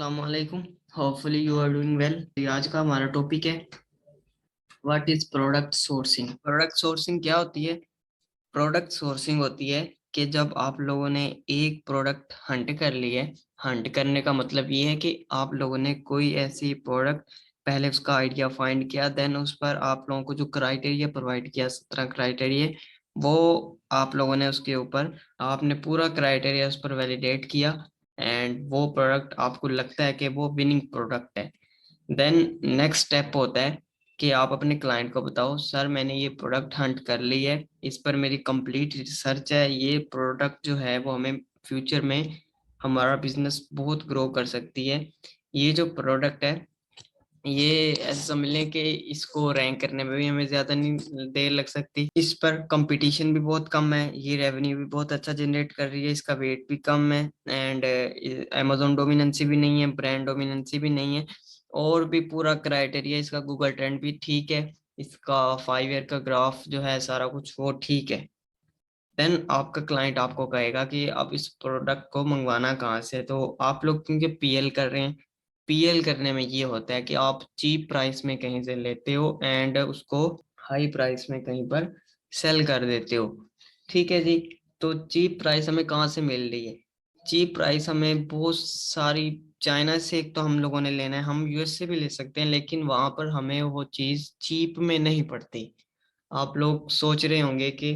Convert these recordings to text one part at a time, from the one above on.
अस्सलामुअलैकुम। Hopefully you are doing well. आज का हमारा टॉपिक है what is product sourcing. Product sourcing क्या होती है? प्रोडक्ट सोर्सिंग होती है कि जब आप लोगों ने एक प्रोडक्ट हंट कर ली है। हंट करने का मतलब ये है कि आप लोगों ने कोई ऐसी प्रोडक्ट पहले उसका आइडिया फाइंड किया, देन उस पर आप लोगों को जो क्राइटेरिया प्रोवाइड किया, 17 क्राइटेरिया, वो आप लोगों ने उसके ऊपर आपने पूरा क्राइटेरिया उस पर वैलिडेट किया एंड वो प्रोडक्ट आपको लगता है कि वो विनिंग प्रोडक्ट है। देन नेक्स्ट स्टेप होता है कि आप अपने क्लाइंट को बताओ, सर मैंने ये प्रोडक्ट हंट कर ली है, इस पर मेरी कंप्लीट रिसर्च है, ये प्रोडक्ट जो है वो हमें फ्यूचर में हमारा बिजनेस बहुत ग्रो कर सकती है। ये जो प्रोडक्ट है ये ऐसे समझ लें कि इसको रैंक करने में भी हमें ज्यादा नहीं देर लग सकती, इस पर कंपटीशन भी बहुत कम है, ये रेवेन्यू भी बहुत अच्छा जनरेट कर रही है, इसका वेट भी कम है एंड अमेजोन डोमिनेंसी भी नहीं है, ब्रांड डोमिनेंसी भी नहीं है, और भी पूरा क्राइटेरिया इसका गूगल ट्रेंड भी ठीक है, इसका 5 ईयर का ग्राफ जो है सारा कुछ वो ठीक है। देन आपका क्लाइंट आपको कहेगा कि आप इस प्रोडक्ट को मंगवाना कहाँ से, तो आप लोग क्योंकि पीएल कर रहे हैं, पीएल करने में ये होता है कि आप चीप प्राइस में कहीं से लेते हो एंड उसको हाई प्राइस में कहीं पर सेल कर देते हो। ठीक है जी। तो चीप प्राइस हमें कहाँ से मिल रही है? चीप प्राइस हमें बहुत सारी, चाइना से एक तो हम लोगों ने लेना है, हम यूएस से भी ले सकते हैं, लेकिन वहां पर हमें वो चीज चीप में नहीं पड़ती। आप लोग सोच रहे होंगे कि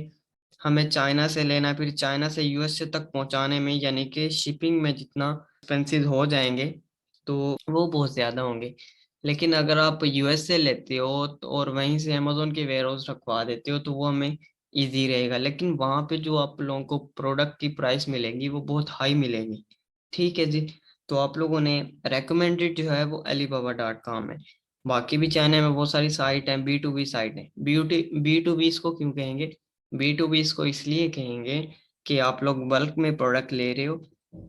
हमें चाइना से लेना है, फिर चाइना से यूएस से तक पहुंचाने में यानी कि शिपिंग में जितना एक्सपेंसिव हो जाएंगे तो वो बहुत ज्यादा होंगे। लेकिन अगर आप यूएस से लेते हो और वहीं से अमेजोन के वेयर हाउस रखवा देते हो तो वो हमें इजी रहेगा, लेकिन वहां पे जो आप लोगों को प्रोडक्ट की प्राइस मिलेंगी वो बहुत हाई मिलेगी। ठीक है जी। तो आप लोगों ने रेकमेंडेड जो है वो alibaba.com है। बाकी भी चाइना में बहुत सारी साइट है, बी टू बी साइट है। बी टू बी इसको क्यों कहेंगे? बी टू बी इसको इसलिए कहेंगे कि आप लोग बल्क में प्रोडक्ट ले रहे हो,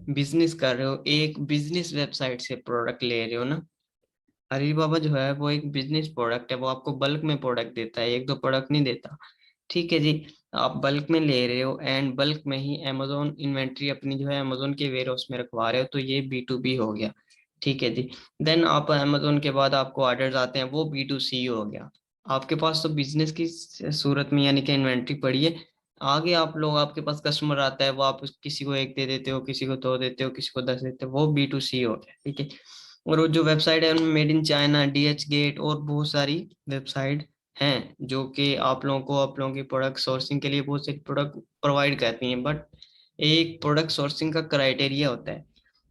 बिजनेस कर रहे हो, एक बिजनेस वेबसाइट से प्रोडक्ट ले रहे हो ना। अलीबाबा जो है वो एक बिजनेस प्रोडक्ट है, वो आपको बल्क में प्रोडक्ट देता है, एक दो प्रोडक्ट नहीं देता। ठीक है जी। आप बल्क में ले रहे हो एंड बल्क में ही अमेजोन इन्वेंट्री अपनी जो है अमेजोन के वेयर हाउस में रखवा रहे हो, तो ये बी टू बी हो गया। ठीक है जी। देन आप अमेजोन के बाद आपको ऑर्डर्स आते हैं, वो बी टू सी हो गया। आपके पास तो बिजनेस की सूरत में यानी कि इन्वेंट्री पड़ी है। आगे आप लोग, आपके पास कस्टमर आता है, वो आप किसी को एक दे देते हो, किसी को दो देते हो, किसी को 10 देते हो, वो बी टू सी हो गया। ठीक है। और वो जो वेबसाइट है उनमें made in China, DHgate और बहुत सारी वेबसाइट हैं जो कि आप लोगों की प्रोडक्ट सोर्सिंग के लिए बहुत सारी प्रोडक्ट प्रोवाइड करती हैं, बट एक प्रोडक्ट सोर्सिंग का क्राइटेरिया होता है,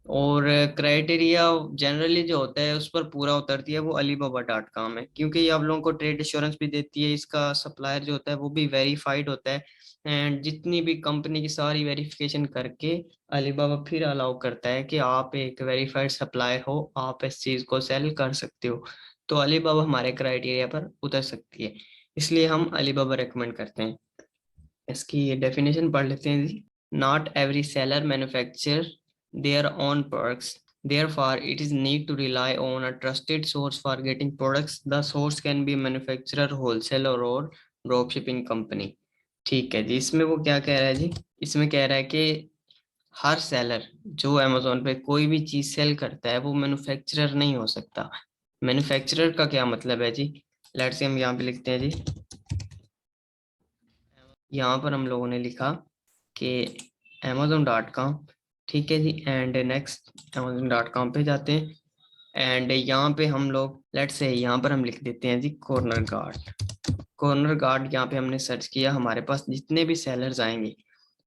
और क्राइटेरिया जनरली जो होता है उस पर पूरा उतरती है वो alibaba.com है, क्योंकि ये आप लोगों को ट्रेड एश्योरेंस भी देती है, इसका सप्लायर जो होता है वो भी वेरीफाइड होता है एंड जितनी भी कंपनी की सारी वेरिफिकेशन करके अलीबाबा फिर अलाउ करता है कि आप एक वेरीफाइड सप्लायर हो, आप इस चीज को सेल कर सकते हो। तो अलीबाबा हमारे क्राइटेरिया पर उतर सकती है, इसलिए हम अलीबाबा रेकमेंड करते हैं। इसकी डेफिनेशन पढ़ लेते हैं जी। Not every seller manufacture their own products. Therefore, it is need to rely on a trusted source for getting products. The source can be a manufacturer, wholesaler or dropshipping company. ठीक है जी। इसमें वो क्या कह रहा है जी? इसमें कह रहा है कि हर सेलर जो अमेजोन पे कोई भी चीज सेल करता है वो मैन्युफैक्चरर नहीं हो सकता। मैन्युफैक्चरर का क्या मतलब है जी? लेट्स से हम यहाँ पे लिखते हैं जी। यहाँ पर हम लोगों ने लिखा कि amazon.com। ठीक है जी। एंड नेक्स्ट amazon.com पे जाते हैं एंड यहाँ पे हम लोग लेट्स से यहाँ पर हम लिख देते हैं जी कॉर्नर गार्ड। कॉर्नर गार्ड यहाँ पे हमने सर्च किया, हमारे पास जितने भी सेलर्स आएंगे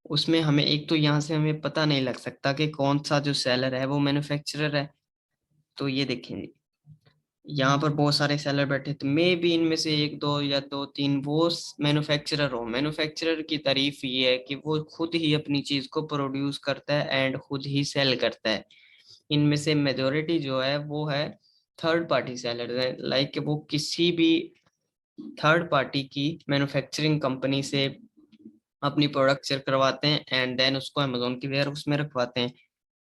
उसमें हमें एक तो यहाँ से हमें पता नहीं लग सकता कि कौन सा जो सेलर है वो मैन्युफैक्चरर है। तो ये देखेंगे यहाँ पर बहुत सारे सेलर बैठे, तो मे भी इनमें से एक दो या दो तीन वो मैन्युफैक्चरर हो। मैन्युफैक्चरर की तारीफ ये है कि वो खुद ही अपनी चीज को प्रोड्यूस करता है एंड खुद ही सेल करता है। इनमें से मेजोरिटी जो है वो है थर्ड पार्टी सेलर है, लाइक वो किसी भी थर्ड पार्टी की मैन्युफैक्चरिंग कंपनी से अपनी प्रोडक्ट करवाते हैं एंड देन उसको अमेजोन की वेयर उसमें रखवाते हैं।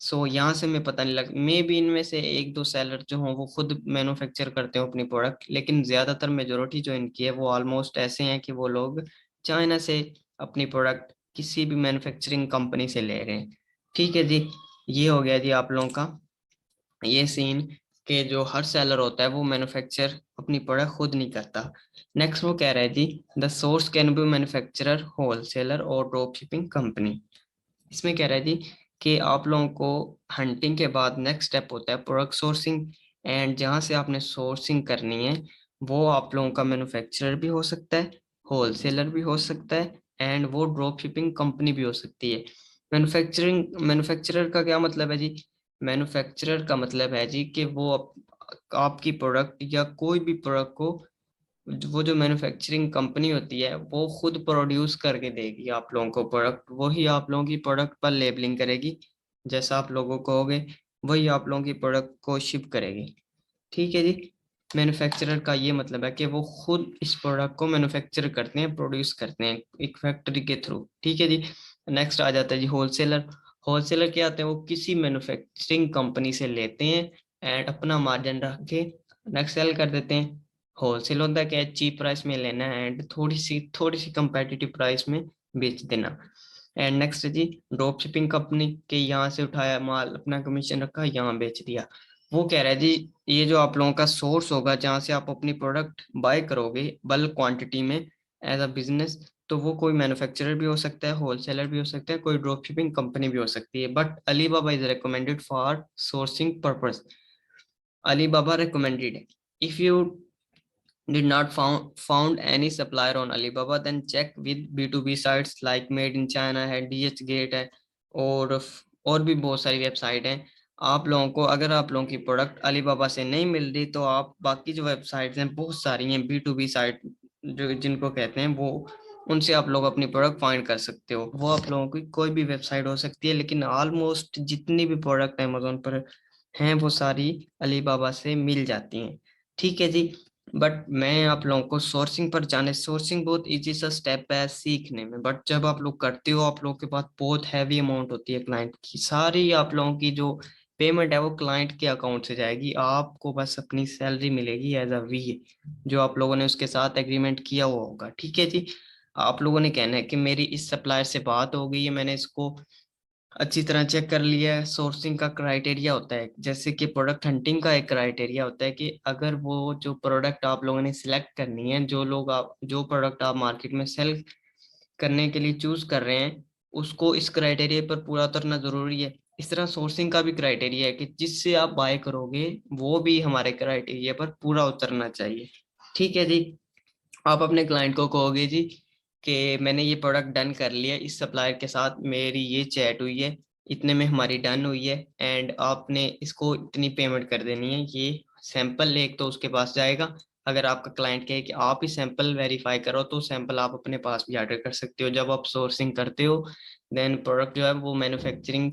सो यहाँ से हमें पता नहीं लग, मे बी इनमें से एक दो सेलर जो हों वो खुद मैन्युफैक्चर करते हो अपनी प्रोडक्ट, लेकिन ज्यादातर मेजोरिटी जो इनकी है वो ऑलमोस्ट ऐसे हैं कि वो लोग चाइना से अपनी प्रोडक्ट किसी भी मैन्युफैक्चरिंग कंपनी से ले रहे हैं। ठीक है जी। ये हो गया जी आप लोगों का ये सीन के जो हर सेलर होता है वो मैन्युफैक्चर अपनी प्रोडक्ट खुद नहीं करता। नेक्स्ट वो कह रहा है जी, the source can be manufacturer, wholesaler और ड्रॉप शिपिंग कंपनी। इसमें कह रहा है जी कि आप लोगों को हंटिंग के बाद नेक्स्ट स्टेप होता है प्रोडक्ट सोर्सिंग, एंड जहाँ से आपने सोर्सिंग करनी है वो आप लोगों का मैन्युफैक्चरर भी हो सकता है, होलसेलर भी हो सकता है, एंड वो ड्रॉप शिपिंग कंपनी भी हो सकती है। मैन्युफैक्चरर का क्या मतलब है जी? मैन्युफैक्चरर का मतलब है जी कि वो आपकी प्रोडक्ट या कोई भी प्रोडक्ट को, वो जो मैन्युफैक्चरिंग कंपनी होती है वो खुद प्रोड्यूस करके देगी आप लोगों को प्रोडक्ट, वही आप लोगों की प्रोडक्ट पर लेबलिंग करेगी, जैसा आप लोगों को कहोगे वही आप लोगों की प्रोडक्ट को शिप करेगी। ठीक है जी। मैन्युफैक्चरर का ये मतलब है कि वो खुद इस प्रोडक्ट को मैन्युफैक्चर करते हैं, प्रोड्यूस करते हैं एक फैक्ट्री के थ्रू। ठीक है जी। नेक्स्ट आ जाता है जी होलसेलर। होलसेलर क्या आते हैं, वो किसी मैन्युफैक्चरिंग कंपनी से लेते हैं एंड अपना मार्जिन रख के नेक्स्ट सेल कर देते हैं। होलसेल होता है क्या, चीप प्राइस में लेना है एंड थोड़ी सी कंपेटिटिव प्राइस में बेच देना। And next ji drop shipping company के, यहाँ से उठाया माल, अपना कमीशन रखा, यहाँ बेच दिया। वो कह रहा है जी ये जो आप लोगों का सोर्स होगा जहाँ से आप अपनी प्रोडक्ट बाय करोगे बल्क क्वांटिटी में एज अ बिजनेस, तो वो कोई मैन्युफैक्चरर भी हो सकता है, होलसेलर भी हो सकता है, कोई ड्रॉप शिपिंग कंपनी भी हो सकती है, but Alibaba is recommended for sourcing purpose. Alibaba recommended. If you did not found any supplier on Alibaba, then check with B2B sites like Made in China है, DHgate है, और भी बहुत सारी वेबसाइट हैं। आप लोगों को अगर आप लोगों की प्रोडक्ट अलीबाबा से नहीं मिल रही तो आप बाकी जो वेबसाइट्स हैं बहुत सारी हैं B2B साइट जो जिनको कहते हैं, वो उनसे आप लोग अपनी प्रोडक्ट फाइंड कर सकते हो। वो आप लोगों की कोई भी वेबसाइट हो सकती है, लेकिन ऑलमोस्ट जितनी भी प्रोडक्ट अमेजोन पर हैं वो सारी अलीबाबा से मिल जाती हैं। ठीक है जी। बट मैं आप लोगों को सोर्सिंग पर जाने, सोर्सिंग बहुत इजी सा स्टेप है सीखने में, बट जब आप लोग करते हो आप लोगों के पास बहुत हैवी अमाउंट होती है क्लाइंट की, सारी आप लोगों की जो पेमेंट है वो क्लाइंट के अकाउंट से जाएगी, आपको बस अपनी सैलरी मिलेगी एज अ वी, जो आप लोगों ने उसके साथ एग्रीमेंट किया हुआ होगा। ठीक है जी। आप लोगों ने कहना है कि मेरी इस सप्लायर से बात हो गई है, मैंने इसको अच्छी तरह चेक कर लिया है। सोर्सिंग का क्राइटेरिया होता है, जैसे कि प्रोडक्ट हंटिंग का एक क्राइटेरिया होता है कि अगर वो जो प्रोडक्ट आप लोगों ने सिलेक्ट करनी है, जो प्रोडक्ट आप मार्केट में सेल करने के लिए चूज कर रहे हैं, उसको इस क्राइटेरिया पर पूरा उतरना जरूरी है। इस तरह सोर्सिंग का भी क्राइटेरिया है कि जिससे आप बाय करोगे वो भी हमारे क्राइटेरिया पर पूरा उतरना चाहिए। ठीक है जी। आप अपने क्लाइंट को कहोगे जी कि मैंने ये प्रोडक्ट डन कर लिया, इस सप्लायर के साथ मेरी ये चैट हुई है, इतने में हमारी डन हुई है एंड आपने इसको इतनी पेमेंट कर देनी है। ये सैंपल एक तो उसके पास जाएगा, अगर आपका क्लाइंट कहे कि आप ही सैंपल वेरीफाई करो तो सैंपल आप अपने पास भी ऑर्डर कर सकते हो। जब आप सोर्सिंग करते हो देन प्रोडक्ट जो है वो मैन्युफैक्चरिंग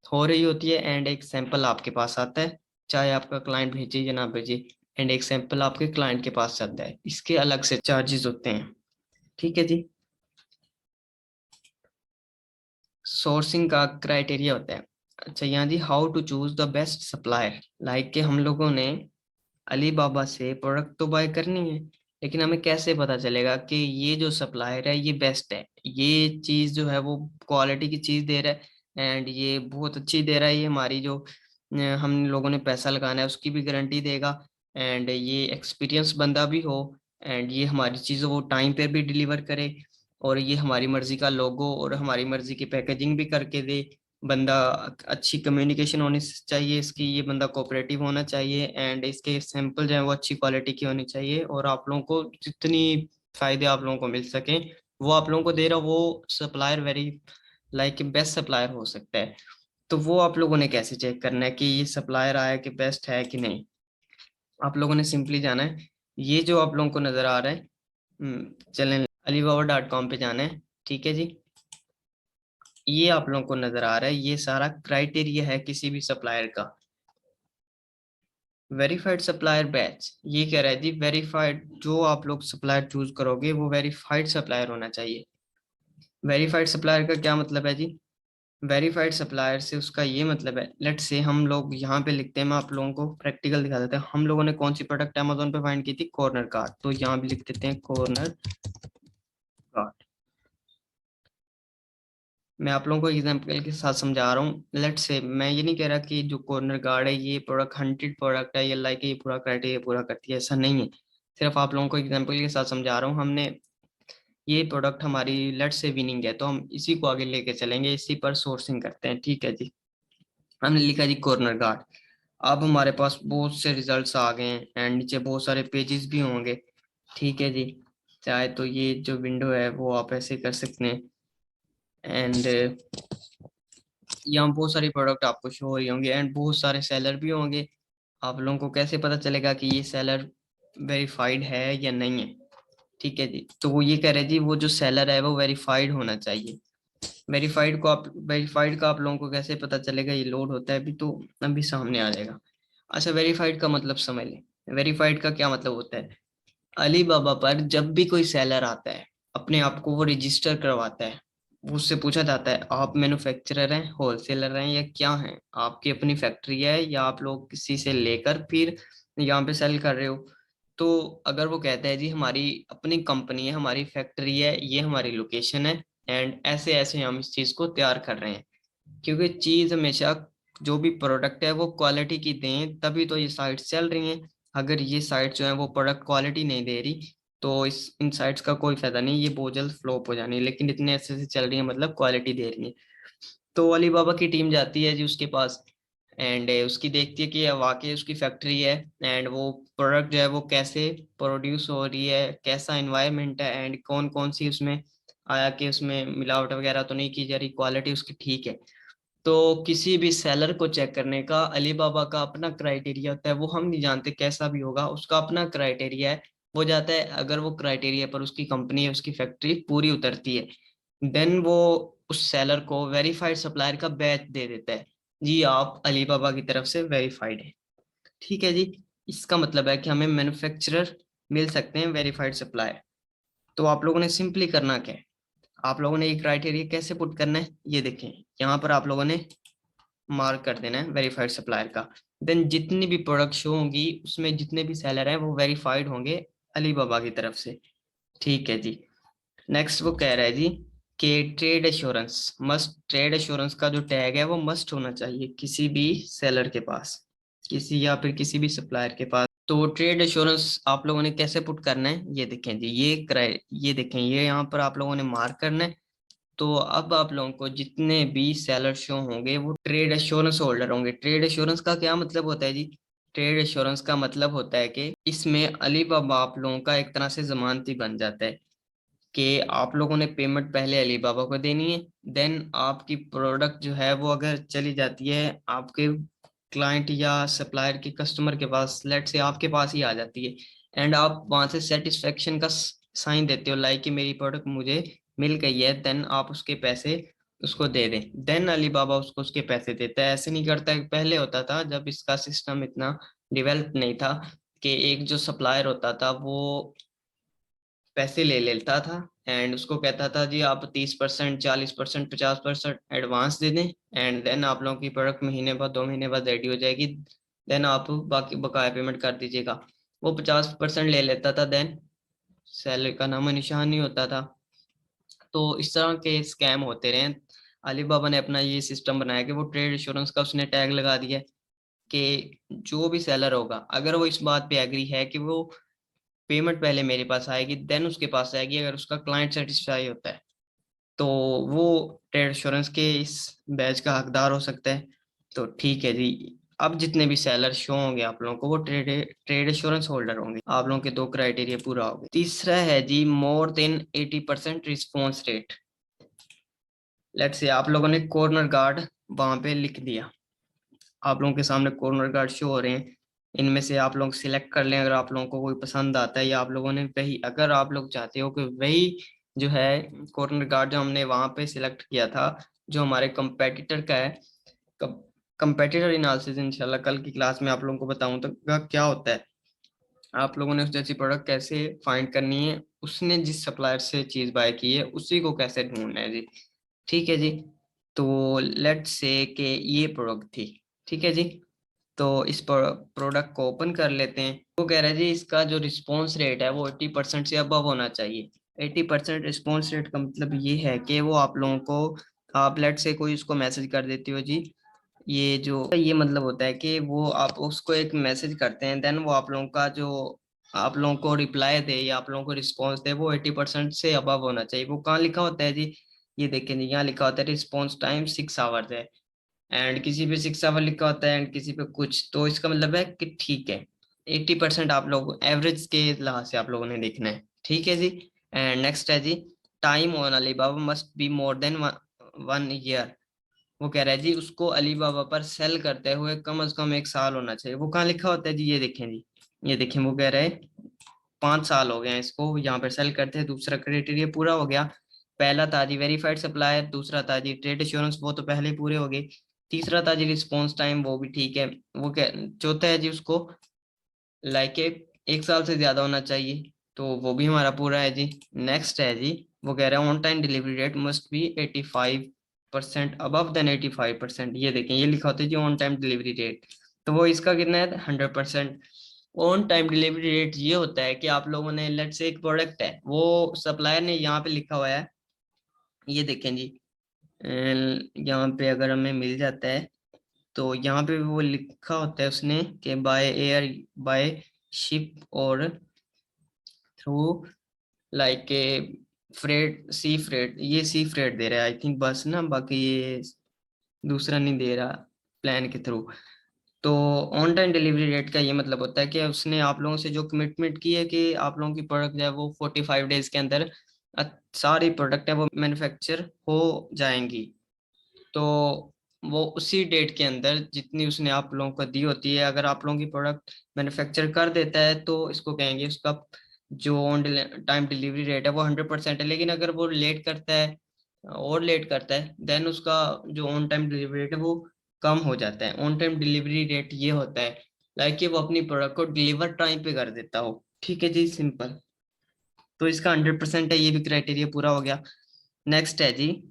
हो रही होती है एंड एक सैंपल आपके पास आता है, चाहे आपका क्लाइंट भेजे या ना भेजे, एंड एक सैंपल आपके क्लाइंट के पास जाता है। इसके अलग से चार्जेस होते हैं। ठीक है जी। सोर्सिंग का क्राइटेरिया होता है। अच्छा यहाँ जी how to choose the best supplier, like कि हम लोगों ने अलीबाबा से प्रोडक्ट तो बाय करनी है, लेकिन हमें कैसे पता चलेगा कि ये जो सप्लायर है ये बेस्ट है, ये चीज़ जो है वो क्वालिटी की चीज़ दे रहा है एंड ये बहुत अच्छी दे रहा है, ये हमारी जो हम लोगों ने पैसा लगाना है उसकी भी गारंटी देगा, एंड ये एक्सपीरियंस बंदा भी हो, एंड ये हमारी चीज़ों को टाइम पे भी डिलीवर करे, और ये हमारी मर्जी का लोगो और हमारी मर्जी की पैकेजिंग भी करके दे। बंदा अच्छी कम्युनिकेशन होनी चाहिए इसकी, ये बंदा कोऑपरेटिव होना चाहिए एंड इसके सैंपल जो है वो अच्छी क्वालिटी की होनी चाहिए, और आप लोगों को जितनी फायदे आप लोगों को मिल सके वो आप लोगों को दे रहा, वो supplier very like best supplier हो सकता है। तो वो आप लोगों ने कैसे चेक करना है कि ये सप्लायर आया कि बेस्ट है कि नहीं? आप लोगों ने सिंपली जाना है, ये जो आप लोगों को नजर आ रहा है, चलें alibaba.com पे जाना है। ठीक है जी। ये आप लोगों को नजर आ रहा है, ये सारा क्राइटेरिया है किसी भी सप्लायर का। वेरीफाइड सप्लायर बैच ये कह रहा है जी वेरीफाइड, जो आप लोग सप्लायर चूज करोगे वो वेरीफाइड सप्लायर होना चाहिए। वेरीफाइड सप्लायर का क्या मतलब है जी? वेरीफाइड सप्लायर से उसका ये मतलब है, लेट से हम लोग यहाँ पे लिखते हैं, मैं आप लोगों को प्रैक्टिकल दिखा देता हूँ। हम लोगों ने कौन सी प्रोडक्ट अमेजोन पे फाइंड की थी, कॉर्नर कार्ड, तो यहाँ भी लिख देते हैं कॉर्नर कार्ड। मैं आप लोगों को एग्जांपल के साथ समझा रहा हूँ। लेट्स से मैं ये नहीं कह रहा कि जो कॉर्नर गार्ड है ये प्रोडक्ट 100 प्रोडक्ट है, ये लाइक ये पूरा क्राइटेरिया पूरा करती है, ऐसा नहीं है। सिर्फ आप लोगों को एग्जांपल के साथ समझा रहा हूँ। हमने ये प्रोडक्ट हमारी लेट्स से विनिंग है, तो हम इसी को आगे लेके चलेंगे, इसी पर सोर्सिंग करते हैं। ठीक है जी, हमने लिखा जी कॉर्नर गार्ड। अब हमारे पास बहुत से रिजल्ट्स आ गए हैं एंड नीचे बहुत सारे पेजेस भी होंगे। ठीक है जी, चाहे तो ये जो विंडो है वो आप ऐसे कर सकते हैं एंड यहाँ बहुत सारी प्रोडक्ट आपको शो हो रही होंगी एंड बहुत सारे सेलर भी होंगे। आप लोगों को कैसे पता चलेगा कि ये सेलर वेरीफाइड है या नहीं है? ठीक है जी, तो वो ये कह रहे हैं जी वो जो सेलर है वो वेरीफाइड होना चाहिए। वेरीफाइड का आप लोगों को कैसे पता चलेगा? ये लोड होता है अभी, तो अभी सामने आ जाएगा। अच्छा, वेरीफाइड का मतलब समझ लें। वेरीफाइड का क्या मतलब होता है? अली बाबा पर जब भी कोई सेलर आता है, अपने आप को वो रजिस्टर करवाता है, उससे पूछा जाता है आप मैन्युफैक्चरर हैं, होलसेलर हैं या क्या हैं, आपकी अपनी फैक्ट्री है या आप लोग किसी से लेकर फिर यहाँ पे सेल कर रहे हो। तो अगर वो कहता है जी हमारी अपनी कंपनी है, हमारी फैक्ट्री है, ये हमारी लोकेशन है एंड ऐसे ऐसे हम इस चीज को तैयार कर रहे हैं, क्योंकि चीज हमेशा जो भी प्रोडक्ट है वो क्वालिटी की दें तभी तो ये साइट्स चल रही हैं। अगर ये साइट जो है वो प्रोडक्ट क्वालिटी नहीं दे रही तो इस इन साइट्स का कोई फायदा नहीं, ये बहुत जल्द फ्लॉप हो जानी है। लेकिन इतने अच्छे से चल रही है मतलब क्वालिटी दे रही है। तो अलीबाबा की टीम जाती है जी उसके पास एंड उसकी देखती है कि ये वाकई उसकी फैक्ट्री है एंड वो प्रोडक्ट जो है वो कैसे प्रोड्यूस हो रही है, कैसा इन्वायरमेंट है एंड कौन कौन सी उसमें आया कि उसमें मिलावट वगैरह तो नहीं की जा रही, क्वालिटी उसकी ठीक है। तो किसी भी सेलर को चेक करने का अलीबाबा का अपना क्राइटेरिया होता है, वो हम नहीं जानते कैसा भी होगा, उसका अपना क्राइटेरिया है। वो जाता है, अगर वो क्राइटेरिया पर उसकी कंपनी है, उसकी फैक्ट्री पूरी उतरती है, देन वो उस सेलर को वेरीफाइड सप्लायर का बैच दे देता है, जी आप अलीबाबा की तरफ से वेरीफाइड है। ठीक है जी, इसका मतलब है कि हमें मैन्युफैक्चरर मिल सकते हैं वेरीफाइड सप्लायर। तो आप लोगों ने सिंपली करना क्या है, आप लोगों ने ये क्राइटेरिया कैसे पुट करना है, ये देखें यहाँ पर आप लोगों ने मार्क कर देना है वेरीफाइड सप्लायर का। देन जितनी भी प्रोडक्ट शो होंगी उसमें जितने भी सेलर हैं वो वेरीफाइड होंगे अलीबाबा की तरफ से। ठीक है जी, नेक्स्ट वो कह रहा है जी कि trade assurance must, trade assurance का जो टैग है वो मस्ट होना चाहिए किसी भी सेलर के पास, किसी या फिर किसी भी सप्लायर के पास। तो ट्रेड एश्योरेंस आप लोगों ने कैसे पुट करना है, ये देखें जी, ये देखें, ये यहाँ पर आप लोगों ने मार्क करना है। तो अब आप लोगों को जितने भी सेलर शो होंगे वो ट्रेड एश्योरेंस होल्डर होंगे। ट्रेड एश्योरेंस का क्या मतलब होता है जी? ट्रेड एश्योरेंस का मतलब होता है कि इसमें अलीबाबा आप लोगों का एक तरह से जमानती बन जाता है कि आप लोगों ने पेमेंट पहले अलीबाबा को देनी है, देन आपकी प्रोडक्ट जो है वो अगर चली जाती है आपके क्लाइंट या सप्लायर के कस्टमर के पास, लेट से आपके पास ही आ जाती है एंड आप वहां से सेटिस्फेक्शन का साइन देते हो लाइक कि मेरी प्रोडक्ट मुझे मिल गई है, देन आप उसके पैसे उसको दे दें, देन अलीबाबा उसको उसके पैसे देता है। ऐसे नहीं करता है, पहले होता था जब इसका सिस्टम इतना डेवलप नहीं था कि एक जो सप्लायर होता था वो पैसे ले लेता था एंड उसको कहता था जी आप 30%, 40%, 50% एडवांस दे दें एंड देन आप लोगों की प्रोडक्ट महीने बाद 2 महीने बाद रेडी हो जाएगी, देन आप बाकी बकाया पेमेंट कर दीजिएगा। वो 50% ले लेता था, देन सैलरी का नामो निशान नहीं होता था। तो इस तरह के स्कैम होते रहे। अलीबाबा ने अपना ये सिस्टम बनाया कि वो ट्रेड इंश्योरेंस का उसने टैग लगा दिया कि जो भी सेलर होगा अगर वो इस बात पे एग्री है कि वो पेमेंट पहले मेरे पास आएगी देन उसके पास आएगी, अगर उसका क्लाइंट सेटिस्फाई होता है तो वो ट्रेड इंश्योरेंस के इस बैच का हकदार हो सकता है। तो ठीक है जी, अब जितने भी सेलर शो होंगे आप लोगों को वो ट्रेड ट्रेड इंश्योरेंस होल्डर होंगे। आप लोगों के दो क्राइटेरिया पूरा हो गए। तीसरा है जी more than 80% response rate. Let's say आप लोगों ने कॉर्नर गार्ड वहां पे लिख दिया, आप लोगों के सामने कॉर्नर गार्ड शो हो रहे हैं, इनमें से आप लोग सिलेक्ट कर लें अगर आप लोगों को कोई पसंद आता है या आप लोगों ने वही, अगर आप लोग चाहते हो कि वही जो है कॉर्नर गार्ड जो हमने वहां पे सिलेक्ट किया था जो हमारे कंपेटिटर का है, कंपेटिटर एनालिसिस इंशाल्लाह कल की क्लास में आप लोगों को बताऊं तो क्या होता है, आप लोगों ने उस जैसी प्रोडक्ट कैसे फाइंड करनी है, उसने जिस सप्लायर से चीज बाय की है उसी को कैसे ढूंढना है जी। ठीक है जी, तो लेट्स से कि ये प्रोडक्ट थी। ठीक है जी, तो इस प्रोडक्ट को ओपन कर लेते हैं। वो कह रहा है जी इसका जो रिस्पॉन्स रेट है वो 80% से अबव होना चाहिए। 80% रिस्पॉन्स रेट का मतलब ये है कि वो आप लोगों को आप लेट से कोई उसको मैसेज कर देती हो जी, ये मतलब होता है कि वो आप उसको एक मैसेज करते हैं, देन वो आप लोगों का जो आप लोगों को रिप्लाई दे या आप लोगों को रिस्पॉन्स दे वो 80% से अबव होना चाहिए। वो कहाँ लिखा होता है जी, ये देखें जी, यहाँ लिखा होता है रिस्पॉन्स टाइम 6 आवर्स है, एंड किसी पे 6 आवर लिखा होता है एंड किसी पे कुछ, तो इसका मतलब है कि ठीक है 80% आप लोग एवरेज के लिहाज से आप लोगों ने देखना है। ठीक है जी। एंड नेक्स्ट है जी, time on Alibaba must be more than 1 year. वो कह रहा है जी उसको अली बाबा पर सेल करते हुए कम से कम 1 साल होना चाहिए। वो कहाँ लिखा होता है जी, ये देखें जी, ये देखें वो कह रहे हैं 5 साल हो गए हैं इसको यहाँ पर सेल करते हैं। दूसरा क्राइटेरिया पूरा हो गया। पहला था जी वेरीफाइड सप्लायर, दूसरा था जी ट्रेड इंश्योरेंस, वो तो पहले ही पूरे हो गए। तीसरा था जी रिस्पॉन्स टाइम, वो भी ठीक है। वो क्या, चौथा है जी उसको लाइक 1 साल से ज्यादा होना चाहिए, तो वो भी हमारा पूरा है जी। नेक्स्ट है जी, वो कह रहा है on time delivery rate must be 85% above than 85%। ये देखें ये लिखा होता है ji on time delivery rate, तो वो इसका कितना है 100%। ऑन टाइम डिलीवरी रेट ये होता है कि आप लोगों ने लेट से एक प्रोडक्ट है, वो सप्लायर ने यहाँ पे लिखा हुआ है, ये देखें जी, यहाँ पे अगर हमें मिल जाता है तो यहाँ पे वो लिखा होता है उसने कि बाय एयर, बाय शिप और through like a freight, C freight, ये सी फ्रेट दे रहा है आई थिंक बस ना, बाकी ये दूसरा नहीं दे रहा प्लान के थ्रू। तो ऑन टाइम डिलीवरी रेट का ये मतलब होता है कि उसने आप लोगों से जो कमिटमेंट की है कि आप लोगों की प्रोडक्ट जो है वो 45 डेज के अंदर सारी प्रोडक्ट है वो मैन्युफैक्चर हो जाएंगी। तो वो उसी डेट के अंदर जितनी उसने आप लोगों को दी होती है, अगर आप लोगों की प्रोडक्ट मैन्युफैक्चर कर देता है तो इसको कहेंगे उसका जो ऑन टाइम डिलीवरी रेट है वो 100% है। लेकिन अगर वो लेट करता है और लेट करता है देन उसका जो ऑन टाइम डिलीवरी रेट है वो कम हो जाता है। ऑन टाइम डिलीवरी रेट ये होता है लाइक कि वो अपनी प्रोडक्ट को डिलीवर टाइम पे कर देता हो। ठीक है जी, सिंपल। तो इसका 100% है, ये भी क्राइटेरिया पूरा हो गया। नेक्स्ट है जी,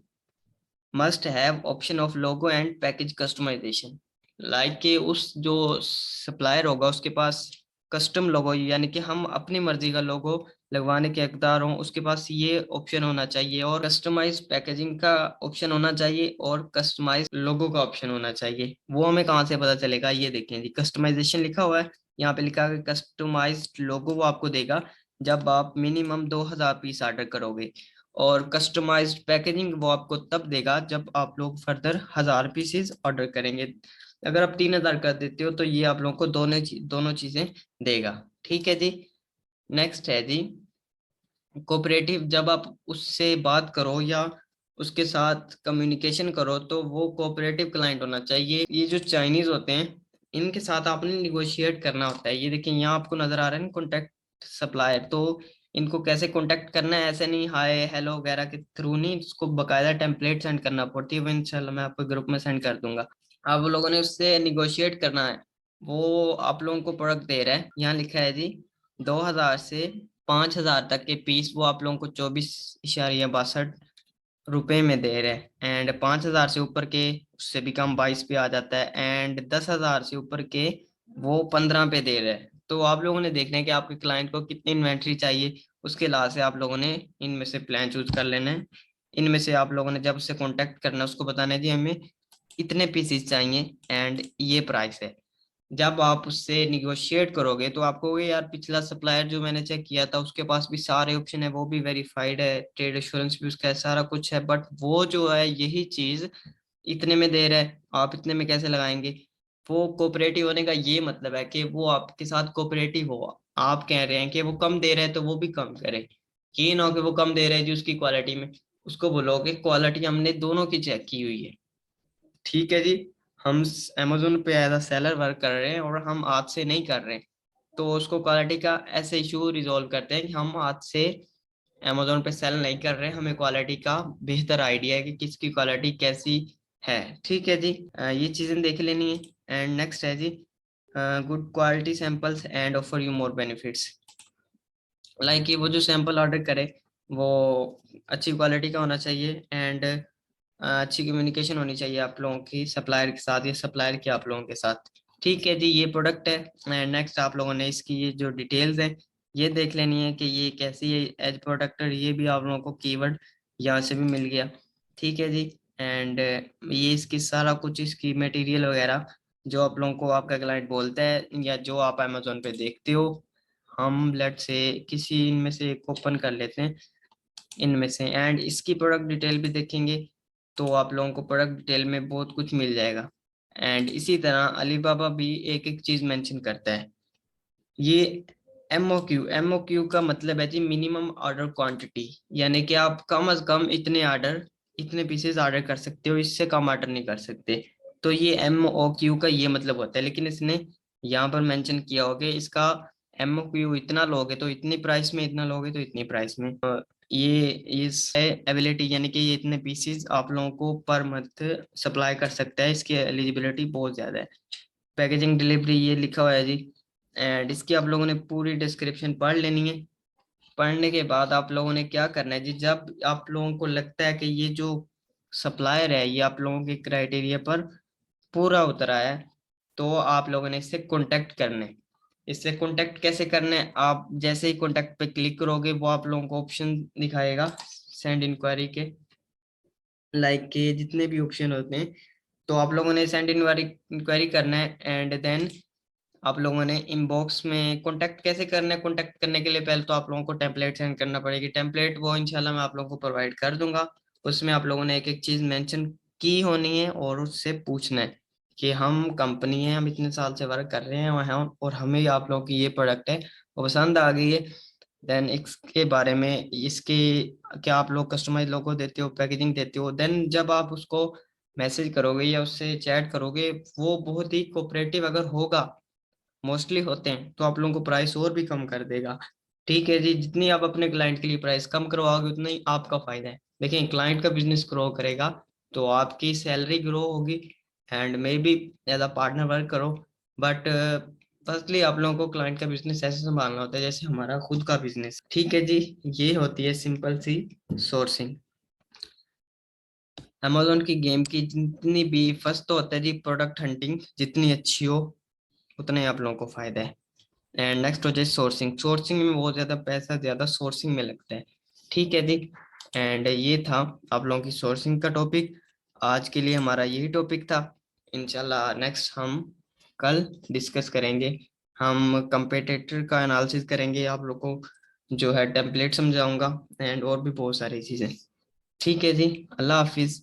must have option of logo and package customization. Like कि उस जो सप्लायर होगा उसके पास कस्टम लोगो, यानी कि हम अपनी मर्जी का लोगो लगवाने के हकदार हों, उसके पास ये ऑप्शन होना चाहिए। और कस्टमाइज पैकेजिंग का ऑप्शन होना चाहिए और कस्टमाइज लोगो का ऑप्शन होना चाहिए। वो हमें कहाँ से पता चलेगा, ये देखें जी कस्टमाइजेशन लिखा हुआ है, यहाँ पे लिखा है कस्टमाइज्ड लोगो वो आपको देगा जब आप मिनिमम 2000 पीस ऑर्डर करोगे। और कस्टमाइज्ड पैकेजिंग वो आपको तब देगा जब आप लोग फर्दर 1000 पीसेस ऑर्डर करेंगे। अगर आप 3000 कर देते हो तो ये आप लोगों को दोनों चीजें देगा। ठीक है जी। नेक्स्ट है जी, कोऑपरेटिव, जब आप उससे बात करो या उसके साथ कम्युनिकेशन करो तो वो कोऑपरेटिव क्लाइंट होना चाहिए। ये जो चाइनीज होते हैं इनके साथ आपने निगोशिएट करना होता है। ये देखिए यहाँ आपको नजर आ रहा है ना कॉन्टेक्ट सप्लायर, तो इनको कैसे कॉन्टेक्ट करना है, ऐसे नहीं हाय हेलो वगैरह के थ्रू नहीं, इसको बकायदा टेम्पलेट सेंड करना पड़ती है। वो इंशाल्लाह मैं आपको ग्रुप में सेंड कर दूंगा। आप लोगों ने उससे निगोशिएट करना है। वो आप लोगों को प्रोडक्ट दे रहा है, यहाँ लिखा है जी 2000 से 5000 तक के पीस वो आप लोगों को 24.62 रुपए में दे रहे हैं। एंड 5000 से ऊपर के उससे भी कम 22 पे आ जाता है। एंड 10,000 से ऊपर के वो 15 पे दे रहे हैं। तो आप लोगों ने देखना है कि आपके क्लाइंट को कितनी इन्वेंट्री चाहिए, उसके लिहाज से आप लोगों ने इनमें से प्लान चूज कर लेना है। इनमें से आप लोगों ने जब उससे कांटेक्ट करना है उसको बताना है जी हमें इतने पीसीस चाहिए एंड ये प्राइस है। जब आप उससे निगोशिएट करोगे तो आपको ये यार पिछला सप्लायर जो मैंने चेक किया था उसके पास भी सारे ऑप्शन है, वो भी वेरीफाइड है, ट्रेड इंश्योरेंस भी उसका है, सारा कुछ है, बट वो जो है यही चीज इतने में दे रहा है, आप इतने में कैसे लगाएंगे। वो कोऑपरेटिव होने का ये मतलब है कि वो आपके साथ कोऑपरेटिव हो। आप कह रहे हैं कि वो कम दे रहे हैं तो वो भी कम करे। ये ना हो कि वो कम दे रहे हैं जी उसकी क्वालिटी में, उसको बोलोगे क्वालिटी हमने दोनों की चेक की हुई है। ठीक है जी। हम अमेजोन पे एज अ सेलर वर्क कर रहे हैं और हम आज से नहीं कर रहे हैं, तो उसको क्वालिटी का ऐसे इशू रिजॉल्व करते हैं कि हम आज से अमेजोन पे सेल नहीं कर रहे हैं, हमें क्वालिटी का बेहतर आइडिया है कि किसकी क्वालिटी कैसी है। ठीक है जी। ये चीजें देख लेनी है। एंड नेक्स्ट है जी, good quality samples and offer you more benefits. Like ये वो जो सैंपल ऑर्डर करे वो अच्छी क्वालिटी का होना चाहिए एंड अच्छी कम्युनिकेशन होनी चाहिए आप लोगों की सप्लायर के साथ या सप्लायर की आप लोगों के साथ। ठीक है जी, ये प्रोडक्ट है। नेक्स्ट आप लोगों ने इसकी ये जो डिटेल्स है ये देख लेनी है कि ये कैसी है एज प्रोडक्ट, ये भी आप लोगों को कीवर्ड यहाँ से भी मिल गया। ठीक है जी। एंड ये इसकी सारा कुछ इसकी मटेरियल वगैरह जो आप लोगों को आपका क्लाइंट बोलता है या जो आप अमेजोन पे देखते हो, हम लेट से किसी इनमें से एक ओपन कर लेते हैं इनमें से, एंड इसकी प्रोडक्ट डिटेल भी देखेंगे तो आप लोगों को प्रोडक्ट डिटेल में बहुत कुछ मिल जाएगा। एंड इसी तरह अलीबाबा भी एक एक चीज मेंशन करता है। ये एमओक्यू का मतलब है जी मिनिमम ऑर्डर क्वांटिटी, यानी कि आप कम से कम इतने ऑर्डर, इतने पीसेस ऑर्डर कर सकते हो, इससे कम ऑर्डर नहीं कर सकते। तो ये एमओक्यू का ये मतलब होता है, लेकिन इसने यहाँ पर मेंशन किया होगा इसका एमओक्यू इतना लोगे तो इतनी प्राइस में, इतना लोगे तो इतनी प्राइस में। ये इस एबिलिटी यानी कि ये इतने पीसेस आप लोगों को पर मंथ सप्लाई कर सकता है, इसकी एलिजिबिलिटी बहुत ज्यादा है। पैकेजिंग डिलीवरी ये लिखा हुआ है जी। एंड इसकी आप लोगों ने पूरी डिस्क्रिप्शन पढ़ लेनी है। पढ़ने के बाद आप लोगों ने क्या करना है जी, जब आप लोगों को लगता है कि ये जो सप्लायर है ये आप लोगों के क्राइटेरिया पर पूरा उतरा है, तो आप लोगों ने इससे कांटेक्ट करना है। इससे कांटेक्ट कैसे करना है, आप जैसे ही कांटेक्ट पे क्लिक करोगे वो आप लोगों को ऑप्शन दिखाएगा सेंड इंक्वायरी के, लाइक के जितने भी ऑप्शन होते हैं। तो आप लोगों ने सेंड इंक्वायरी करना है एंड देन आप लोगों ने इनबॉक्स में कांटेक्ट कैसे करना है। कांटेक्ट करने के लिए पहले तो आप लोगों को टेम्पलेट सेंड करना पड़ेगी। टेम्पलेट वो इंशाल्लाह मैं आप लोगों को प्रोवाइड कर दूंगा। उसमें आप लोगों ने एक एक चीज मेंशन की होनी है और उससे पूछना है कि हम कंपनी है, हम इतने साल से वर्क कर रहे हैं वहाँ और हमें आप लोगों की ये प्रोडक्ट है वो पसंद आ गई है। देन इसके बारे में, इसके क्या आप लोग कस्टमाइज लोगो देते हो, पैकेजिंग देते हो। देन जब आप उसको मैसेज करोगे या उससे चैट करोगे, वो बहुत ही कोऑपरेटिव अगर होगा, मोस्टली होते हैं, तो आप लोगों को प्राइस और भी कम कर देगा। ठीक है जी, जितनी आप अपने क्लाइंट के लिए प्राइस कम करवाओगे उतना ही आपका फायदा है। देखिए क्लाइंट का बिजनेस ग्रो करेगा तो आपकी सैलरी ग्रो होगी and may be as a partner work करो। बट फर्स्टली आप लोगों को क्लाइंट का बिजनेस ऐसे संभालना होता है जैसे हमारा खुद का बिजनेस। ठीक है जी, ये होती है सिंपल सी सोर्सिंग। अमेजोन की गेम की जितनी भी फर्स्ट तो होता है जी प्रोडक्ट हंटिंग, जितनी अच्छी हो उतना ही आप लोगों को फायदा है। एंड नेक्स्ट हो जाए सोर्सिंग। सोर्सिंग में बहुत ज्यादा पैसा ज्यादा सोर्सिंग में लगता है। ठीक है जी, एंड ये था आप लोगों की सोर्सिंग का टॉपिक। आज के लिए हमारा यही टॉपिक था। इंशाल्लाह नेक्स्ट हम कल डिस्कस करेंगे। हम कंपेटिटर का एनालिसिस करेंगे, आप लोगों को जो है टेम्पलेट समझाऊंगा एंड और भी बहुत सारी चीजें। ठीक है जी, अल्लाह हाफिज।